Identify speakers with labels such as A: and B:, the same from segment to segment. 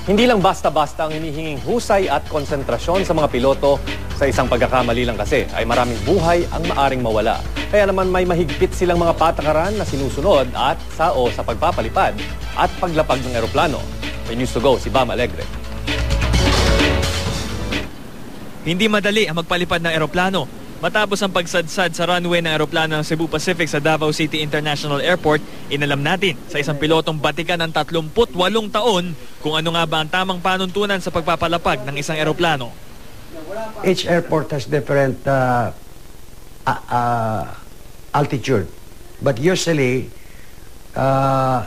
A: Hindi lang basta-basta ang hinihinging husay at konsentrasyon sa mga piloto. Sa isang pagkakamali lang kasi ay maraming buhay ang maaring mawala. Kaya naman may mahigpit silang mga patakaran na sinusunod at sa pagpapalipad at paglapag ng eroplano. May news to go si Bam Alegre.
B: Hindi madali ang magpalipad ng eroplano. Matapos ang pagsadsad sa runway ng eroplano ng Cebu Pacific sa Davao City International Airport, inalam natin sa isang pilotong batikan ng 38 taon kung ano nga ba ang tamang panuntunan sa pagpapalapag ng isang eroplano.
C: Each airport has different altitude. But usually,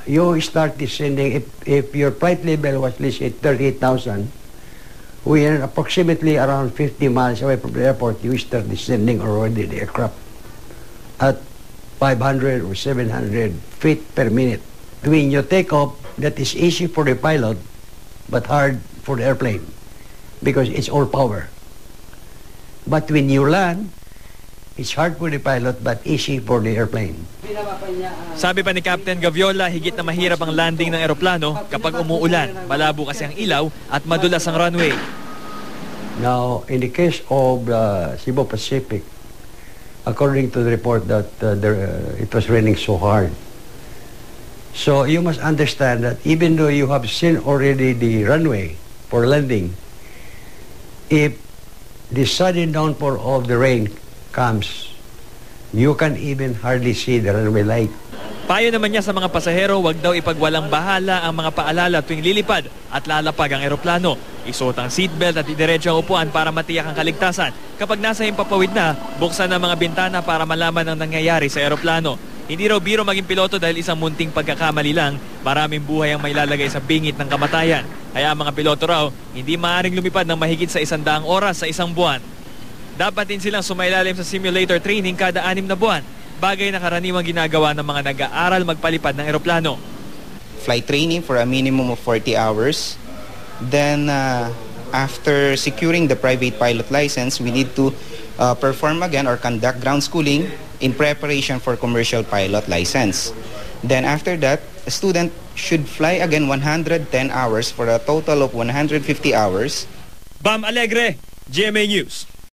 C: you start descending, if your flight level was, let's say, 38,000, we are approximately around 50 miles away from the airport. You start descending already the aircraft at 500 or 700 feet per minute. When you take off, that is easy for the pilot, but hard for the airplane because it's all power. But when you land, it's hard for the pilot, but easy for the airplane.
B: Sabi pa ni Captain Gaviola, higit na mahirap ang landing ng eroplano kapag umuulan, malabo kasi ang ilaw at madulas ang runway.
C: Now, in the case of Cebu Pacific, according to the report that it was raining so hard. So you must understand that even though you have seen already the runway for landing, if the sudden downpour of the rain comes, you can even hardly see the runway light.
B: Payo naman niya sa mga pasahero, wag daw ipagwalang bahala ang mga paalala tuwing lilipad at lalapag ang eroplano. Isuot ang seatbelt at idiretso ang upuan para matiyak ang kaligtasan. Kapag nasa himpapawid na, buksan ang mga bintana para malaman ang nangyayari sa eroplano. Hindi raw biro maging piloto dahil isang munting pagkakamali lang, maraming buhay ang mailalagay sa bingit ng kamatayan. Kaya ang mga piloto raw, hindi maaaring lumipad ng mahigit sa 100 oras sa isang buwan. Dapat din silang sumailalim sa simulator training kada 6 na buwan. Bagay na karaniwang ginagawa ng mga nag-aaral magpalipad ng eroplano.
D: Flight training for a minimum of 40 hours. Then after securing the private pilot license, we need to perform again or conduct ground schooling in preparation for commercial pilot license. Then after that, a student should fly again 110 hours for a total of 150 hours.
B: Bam Alegre, GMA News.